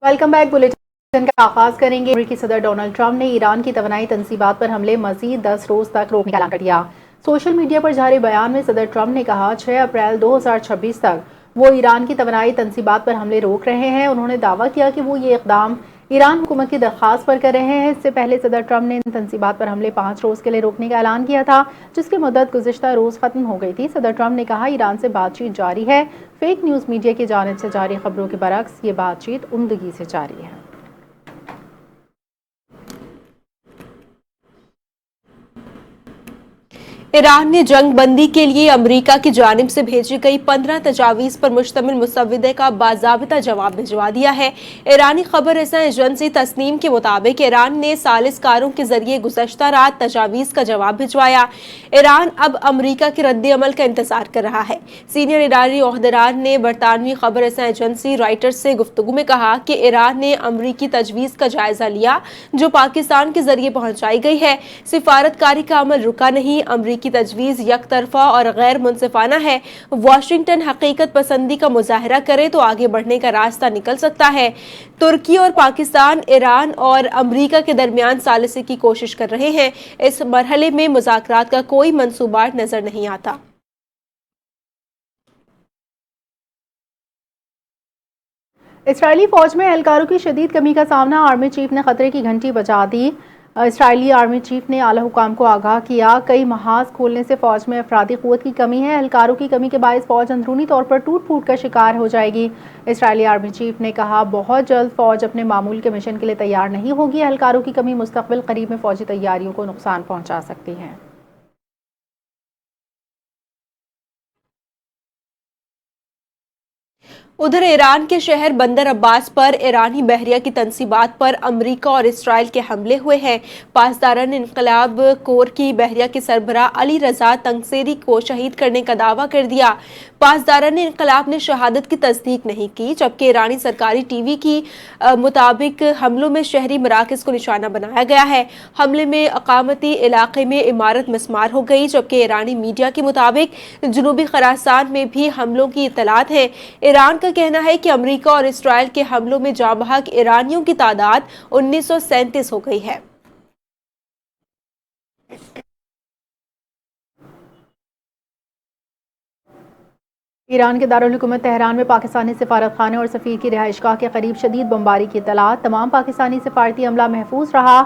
Welcome back bulletin کا آغاز کریں گے۔ امریکی صدر ڈونلڈ ٹرمپ نے ایران کی توانائی تنصیبات پر حملے مزید 10 روز تک روکنے کا اعلان کر دیا۔ سوشل میڈیا پر جاری بیان میں صدر ٹرمپ نے کہا 6 اپریل 2026 تک وہ ایران کی توانائی تنصیبات پر حملے روک رہے ہیں۔ انہوں نے دعویٰ کیا کہ وہ یہ اقدام ایران حکومت کی درخواست پر کر رہے ہیں۔ اس سے پہلے صدر ٹرمپ نے ان تنصیبات پر حملے 5 روز کے لیے روکنے کا اعلان کیا تھا، جس کی مدت گزشتہ روز ختم ہو گئی تھی۔ صدر ٹرمپ نے کہا ایران سے بات چیت جاری ہے۔ فیک نیوز میڈیا کی جانب سے جاری خبروں کے برعکس یہ بات چیت عمدگی سے جاری ہے۔ ایران نے جنگ بندی کے لیے امریکہ کی جانب سے بھیجی گئی 15 تجاویز پر مشتمل مسودے کا باضابطہ جواب بھجوا دیا ہے۔ ایرانی خبر رساں ایجنسی تسنیم کے مطابق ایران نے ثالث کاروں کے ذریعے گزشتہ رات تجاویز کا جواب بھجوایا۔ ایران اب امریکہ کے رد عمل کا انتظار کر رہا ہے۔ سینئر ایرانی عہدیدار نے برطانوی خبر رساں ایجنسی رائٹرز سے گفتگو میں کہا کہ ایران نے امریکی تجویز کا جائزہ لیا جو پاکستان کے ذریعے پہنچائی گئی ہے۔ سفارتکاری کا عمل رکا نہیں، امریکی تجویز یک طرفہ اور غیر منصفانہ ہے۔ واشنگٹن حقیقت پسندی کا مظاہرہ کرے تو آگے بڑھنے کا راستہ نکل سکتا ہے۔ ترکی اور پاکستان ایران اور امریکہ کے درمیان ثالثی کی کوشش کر رہے ہیں۔ اس مرحلے میں مذاکرات کا کوئی منصوبہ نظر نہیں آتا۔ اسرائیلی فوج میں اہلکاروں کی شدید کمی کا سامنا، آرمی چیف نے خطرے کی گھنٹی بجا دی۔ اسرائیلی آرمی چیف نے اعلیٰ حکام کو آگاہ کیا کئی محاذ کھولنے سے فوج میں افرادی قوت کی کمی ہے۔ اہلکاروں کی کمی کے باعث فوج اندرونی طور پر ٹوٹ پھوٹ کا شکار ہو جائے گی۔ اسرائیلی آرمی چیف نے کہا بہت جلد فوج اپنے معمول کے مشن کے لیے تیار نہیں ہوگی۔ اہلکاروں کی کمی مستقبل قریب میں فوجی تیاریوں کو نقصان پہنچا سکتی ہے۔ ادھر ایران کے شہر بندر عباس پر ایرانی بحریہ کی تنصیبات پر امریکہ اور اسرائیل کے حملے ہوئے ہیں۔ پاسداران انقلاب کور کی بحریہ کے سربراہ علی رضا تنگسیری کو شہید کرنے کا دعویٰ کر دیا۔ پاسداران انقلاب نے شہادت کی تصدیق نہیں کی، جبکہ ایرانی سرکاری ٹی وی کی مطابق حملوں میں شہری مراکز کو نشانہ بنایا گیا ہے۔ حملے میں اقامتی علاقے میں عمارت مسمار ہو گئی، جبکہ ایرانی میڈیا کے مطابق جنوبی خراسان میں بھی حملوں کی اطلاعات ہیں۔ ایران کا کہنا ہے کہ امریکہ اور اسرائیل کے حملوں میں جاں بحق ایرانیوں کی تعداد 1937 ہو گئی ہے۔ ایران کے دارالحکومت تہران میں پاکستانی سفارت خانے اور سفیر کی رہائش گاہ کے قریب شدید بمباری کی اطلاعات، تمام پاکستانی سفارتی عملہ محفوظ رہا۔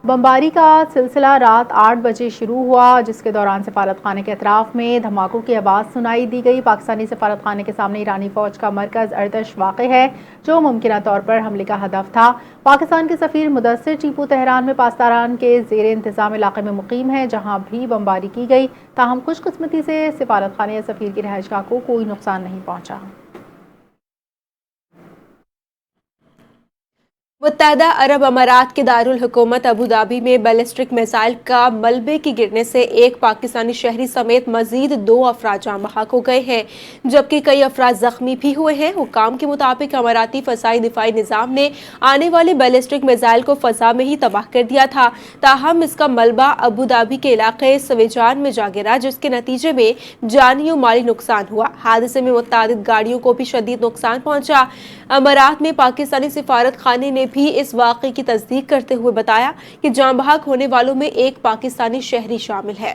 بمباری کا سلسلہ رات 8 بجے شروع ہوا، جس کے دوران سفارت خانے کے اطراف میں دھماکوں کی آواز سنائی دی گئی۔ پاکستانی سفارت خانے کے سامنے ایرانی فوج کا مرکز ارتش واقع ہے، جو ممکنہ طور پر حملے کا ہدف تھا۔ پاکستان کے سفیر مدثر ٹیپو تہران میں پاسداران کے زیر انتظام علاقے میں مقیم ہیں، جہاں بھی بمباری کی گئی، تاہم خوش قسمتی سے سفارت خانے یا سفیر کی رہائش گاہ کو کوئی نقصان نہیں پہنچا۔ متحدہ عرب امارات کے دارالحکومت ابوظہبی میں بیلسٹک میزائل کا ملبے کے گرنے سے ایک پاکستانی شہری سمیت مزید 2 افراد جاں بحق ہو گئے ہیں، جبکہ کئی افراد زخمی بھی ہوئے ہیں۔ حکام کے مطابق اماراتی فضائی دفاعی نظام نے آنے والے بیلسٹک میزائل کو فضا میں ہی تباہ کر دیا تھا، تاہم اس کا ملبہ ابوظہبی کے علاقے سویجان میں جا گرا، جس کے نتیجے میں جانی و مالی نقصان ہوا۔ حادثے میں متعدد گاڑیوں کو بھی شدید نقصان پہنچا۔ امارات میں پاکستانی سفارت خانے نے بھی اس واقعے کی تصدیق کرتے ہوئے بتایا کہ جاں بحق ہونے والوں میں ایک پاکستانی شہری شامل ہے۔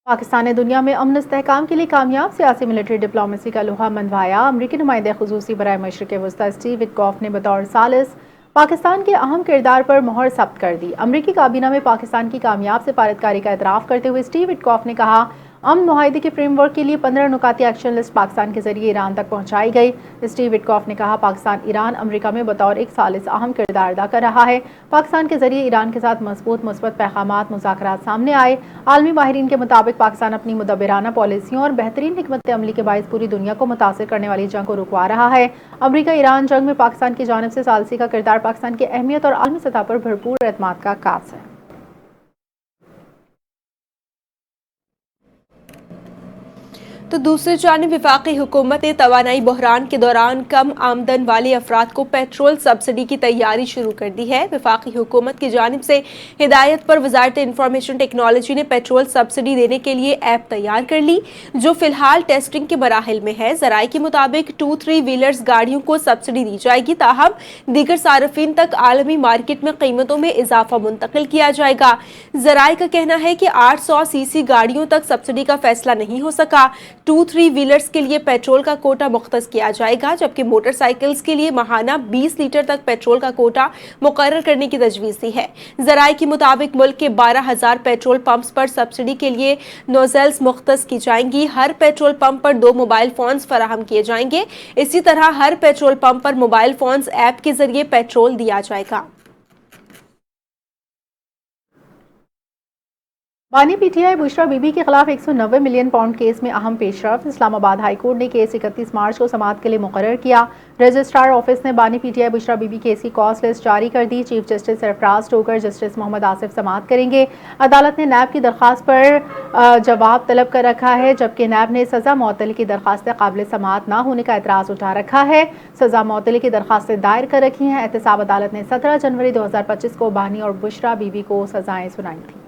پاکستان نے دنیا میں امن استحکام کے لیے کامیاب سیاسی ملٹری ڈپلومیسی کا لوہا منوایا۔ امریکی نمائندہ خصوصی برائے مشرق وسطی اسٹیو وٹکوف نے بطور ثالث پاکستان کے اہم کردار پر مہر ثبت کر دی۔ امریکی کابینہ میں پاکستان کی کامیاب سفارتکاری کا اعتراف کرتے ہوئے اسٹیو وٹکوف نے کہا امن معاہدے کے فریم ورک کے لیے 15 نکاتی ایکشن لسٹ پاکستان کے ذریعے ایران تک پہنچائی گئی۔ اسٹیو وٹکوف نے کہا پاکستان ایران امریکہ میں بطور ایک ثالث اہم کردار ادا کر رہا ہے۔ پاکستان کے ذریعے ایران کے ساتھ مضبوط مثبت پیغامات مذاکرات سامنے آئے۔ عالمی ماہرین کے مطابق پاکستان اپنی مدبرانہ پالیسیوں اور بہترین حکمت عملی کے باعث پوری دنیا کو متاثر کرنے والی جنگ کو رکوا رہا ہے۔ امریکہ ایران جنگ میں پاکستان کی جانب سے ثالثی کا کردار پاکستان کی اہمیت اور عالمی سطح پر بھرپور اعتماد کا عکاس ہے۔ तो दूसरी जानिब वफाकी हुकूमत ने तवानाई बहरान के दौरान कम आमदन वाले अफराद को पेट्रोल सब्सिडी की तैयारी शुरू कर दी है। वफाकी हुकूमत की जानिब से हिदायत पर वजारत इंफॉर्मेशन टेक्नोलॉजी ने पेट्रोल सब्सिडी देने के लिए ऐप तैयार कर ली, जो फिलहाल टेस्टिंग के मराहिल में है। जराये के मुताबिक 2-3 व्हीलर्स गाड़ियों को सब्सिडी दी जाएगी, ताहम दीगर सार्फिन तक आलमी मार्केट में कीमतों में इजाफा मुंतकिल किया जाएगा। जराये का कहना है कि 800 सीसी गाड़ियों तक सब्सिडी का फैसला नहीं हो सका। 2-3 व्हीलर्स के लिए पेट्रोल का कोटा मुख्तस किया जाएगा, जबकि मोटरसाइकिल्स के लिए माहाना 20 लीटर तक पेट्रोल का कोटा मुकर्रर करने की तजवीज़ दी है। जराये के मुताबिक मुल्क के 12,000 पेट्रोल पंप्स पर सब्सिडी के लिए नोजल्स मुख्तस की जाएंगी। हर पेट्रोल पंप पर 2 मोबाइल फोन्स फराहम किए जाएंगे। इसी तरह हर पेट्रोल पंप पर मोबाइल फोन्स ऐप के जरिए पेट्रोल दिया जाएगा। बानी पीटीआई बुशरा बीबी के खिलाफ 190 मिलियन पाउंड केस में अहम पेशरफ। इस्लामाबाद हाई कोर्ट ने केस 31 मार्च को समाअत के लिए मुकर्रर किया। रजिस्ट्रार ऑफिस ने बानी पीटीआई बुशरा बीबी केस की कॉस्ट लिस्ट जारी कर दी। Chief justice Sarfraz Dogar justice Muhammad Asif समाअत करेंगे। अदालत ने नैब की दरख्वास्त पर जवाब तलब कर रखा है, जबकि नैब ने सजा मुअत्तली की दरख्वास्तें काबिल समाअत न होने का एतराज़ उठा रखा है। सजा मुअत्तली की दरख्वास्तें दायर कर रखी हैं। एहतसाब अदालत ने 17 जनवरी 2025 को बानी और बुशरा बीबी को सजाएं सुनाई थी।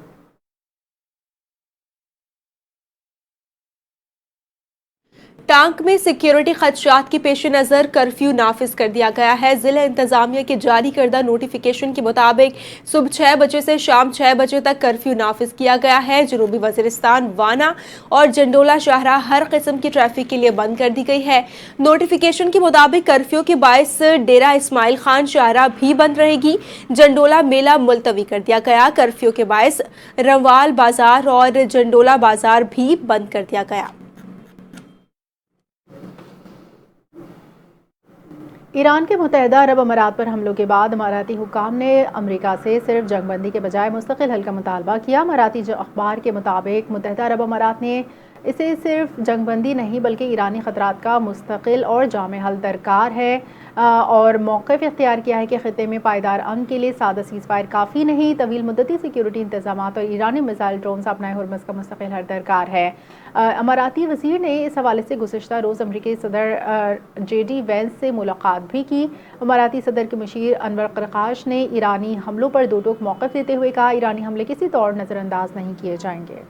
टांक में सिक्योरिटी खदशात के पेश नज़र कर्फ्यू नाफिज कर दिया गया है। जिला इंतजामिया के जारी करदा नोटिफिकेशन के मुताबिक सुबह 6 बजे से शाम 6 बजे तक कर्फ्यू नाफिज किया गया है। जनूबी वज़ीरिस्तान, वाना और जंडोला शाहराह हर किस्म की ट्रैफिक के लिए बंद कर दी गई है। नोटिफिकेशन के मुताबिक कर्फ्यू के बायस डेरा इस्माइल खान शाहराह भी बंद रहेगी। जंडोला मेला मुलतवी कर दिया गया। कर्फ्यू के बायस रवाल बाजार और जंडोला बाजार भी बंद कर दिया गया। ईरान के मुत्तहिदा अरब अमारात पर हमलों के बाद अमाराती हुक्काम ने अमेरिका से सिर्फ जंगबंदी के बजाय मुस्तकिल हल का मुतालबा किया। अमाराती अखबार के मुताबिक मुत्तहिदा अरब अमारात ने इसे सिर्फ जंगबंदी नहीं बल्कि ईरानी खतरात का मुस्तकिल और जामे हल दरकार है और मौक़िफ़ इख्तियार किया है कि ख़ित्ते में पायदार अमन के लिए सादा सीज़ फायर काफ़ी नहीं, तवील मुद्दती सिक्योरिटी इंतजामात और ईरानी मिसाइल ड्रोन अपनाए हुर्मज़ का मुस्तकिल हल दरकार है। अमाराती वज़ीर ने इस हवाले से गुज़िश्ता रोज़ अमरीकी सदर JD वेंस से मुलाकात भी की। अमाराती सदर के मुशीर अनवर क़रक़ाश ने ईरानी हमलों पर दो टोक मौक़िफ़ देते हुए कहा, ईरानी हमले किसी तौर नज़रअंदाज नहीं किए जाएंगे।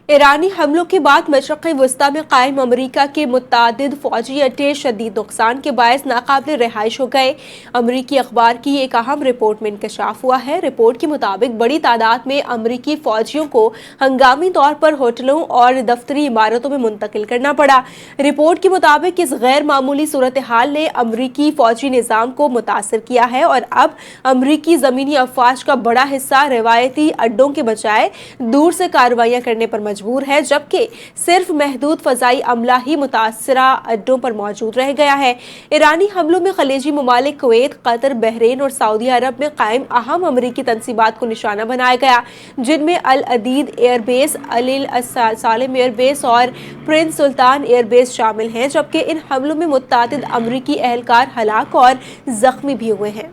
ईरानी हमलों के बाद मशरक़ी वस्ता में कायम अमरीका के मुत्तादिद फ़ौजी अड्डे शदीद नुकसान के बायस नाकाबिल रिहाइश हो गए। अमरीकी अखबार की एक अहम रिपोर्ट में इंकशाफ हुआ है। रिपोर्ट के मुताबिक बड़ी तादाद में अमरीकी फ़ौजियों को हंगामी तौर पर होटलों और दफ्तरी इमारतों में मुंतकिल करना पड़ा। रिपोर्ट के मुताबिक इस गैर मामूली सूरत हाल ने अमरीकी फ़ौजी निज़ाम को मुतासर किया है और अब अमरीकी ज़मीनी अफवाज का बड़ा हिस्सा रिवायती अड्डों के बजाय दूर से कार्रवाइयाँ करने पर मजबूर है, जबकि सिर्फ महदूद फजाई अमला ही मुतासरा अड्डों पर मौजूद रह गया है। ईरानी हमलों में खलीजी ममालिक कुवैत, कतर, बहरीन और सऊदी अरब में कायम अहम अमरीकी तंसीबात को निशाना बनाया गया, जिनमें अल अदीद एयरबेस, अल सालिम एयरबेस और प्रिंस सुल्तान एयरबेस शामिल हैं, जबकि इन हमलों में मुत्तादिद अमरीकी एहलकार हलाक और जख्मी भी हुए हैं।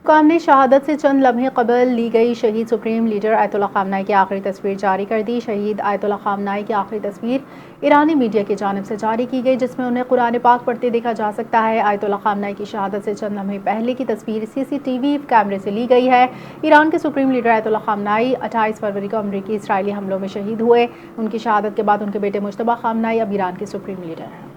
हुक्काम ने शहादत से चंद लम्हे कबल ली गई शहीद सुप्रीम लीडर आयतुल्ला खामनाई की आखिरी तस्वीर जारी कर दी। शहीद आयतुल्ला खामनाई की आखिरी तस्वीर ईरानी मीडिया की जानिब से जारी की गई, जिसमें उन्हें कुरान पाक पढ़ते देखा जा सकता है। आयतुल्ला खामनाई की शहादत से चंद लम्हे पहले की तस्वीर CCTV कैमरे से ली गई है। ईरान के सुप्रीम लीडर आयतुल्ला खामनाई 28 फरवरी को अमरीकी इसराइली हमलों में शहीद हुए। उनकी शहादत के बाद उनके बेटे मुश्तबा खामनाई अब ईरान के सुप्रीम लीडर हैं।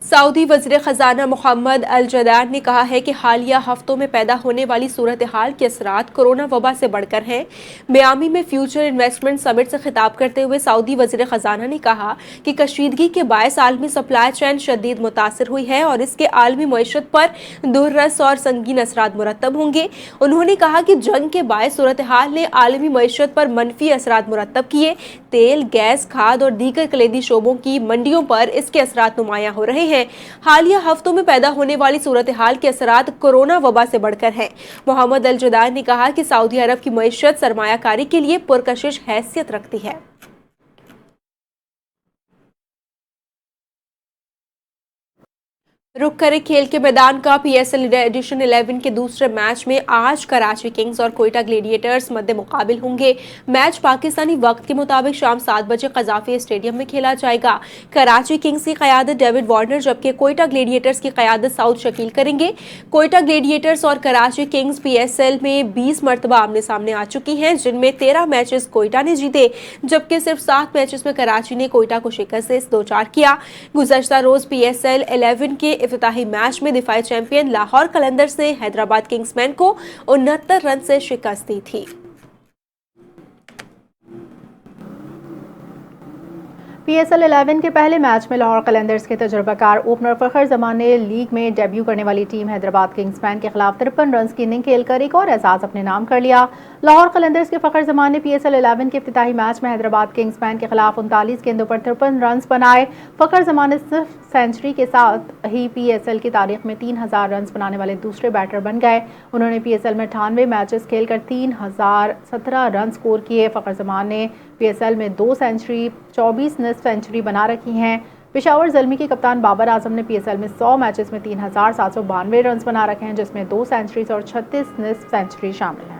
सऊदी वज़ीर ख़ज़ाना मोहम्मद अल जदान ने कहा है कि हालिया हफ्तों में पैदा होने वाली सूरत हाल के असरात कोरोना वबा से बढ़कर हैं। मियामी में फ्यूचर इन्वेस्टमेंट समिट से खिताब करते हुए सऊदी वज़ीर ख़ज़ाना ने कहा कि कशीदगी के बायस आलमी सप्लाई चैन शदीद मुतासर हुई है और इसके आलमी मईशत पर दुर्रस और संगीन असरात मुरतब होंगे। उन्होंने कहा कि जंग के बायस सूरत हाल ने आलमी मईशत पर मनफी असरात मुरतब किए। तेल, गैस, खाद और दीगर कलीदी शोबों की मंडियों पर इसके असरात नुमायां हो रहे हैं। हालिया हफ्तों में पैदा होने वाली सूरत हाल के असरात कोरोना वबा से बढ़कर हैं। मोहम्मद अल जदान ने कहा कि सऊदी अरब की मईशत सरमायाकारी के लिए पुरकशिश हैसियत रखती है। रुक करे खेल के मैदान का PSL एडिशन 11 के दूसरे मैच में आज कराची किंग्स और कोयटा ग्लेडिएटर्स मध्य मुकाबिल होंगे। मैच पाकिस्तानी वक्त के मुताबिक शाम 7 बजे कजाफी स्टेडियम में खेला जाएगा। कराची किंग्स की क़यादत डेविड वार्नर जबकि कोयटा ग्लेडिएटर्स की क़यादत साउद शकील करेंगे। कोयटा ग्लेडिएटर्स और कराची किंग्स PSL में 20 मरतबा आमने सामने आ चुकी हैं, जिनमें 13 मैचेस कोयटा ने जीते जबकि सिर्फ 7 मैचेस में कराची ने कोयटा को शिकस्त से दो चार किया। गुज़श्ता रोज PSL 11 के इफ्तिताही मैच में दिफाई चैंपियन लाहौर कलंदर्स ने हैदराबाद किंग्समैन को 69 रन से शिकस्त दी थी। PSL 11 के पहले मैच में लाहौर कलंदर्स के तजुर्बाकार ओपनर फखर जमान ने लीग में डेब्यू करने वाली टीम हैदराबाद किंग्समैन के खिलाफ 53 रन की इनिंग खेलकर एक और एजाज अपने नाम कर लिया। लाहौर कलंदर्स के फखर जमान ने PSL 11 के इफ्तिताही मैच में हैदराबाद किंग्समैन के खिलाफ 39 गेंदों पर 53 रन बनाए। फखर जमान ने सिर्फ सेंचुरी के साथ ही PSL की तारीख में 3000 रन बनाने वाले दूसरे बैटर बन गए। उन्होंने PSL में 98 मैचेस खेलकर 3017 रन स्कोर किए। फखर जमान ने PSL में 2 सेंचुरी 24 निस्फ सेंचुरी बना रखी हैं। पेशावर ज़ल्मी के कप्तान बाबर आजम ने PSL में 100 मैचेस में 3792 रन बना रखे हैं, जिसमें 2 सेंचुरीज और 36 निस्फ सेंचुरी शामिल हैं।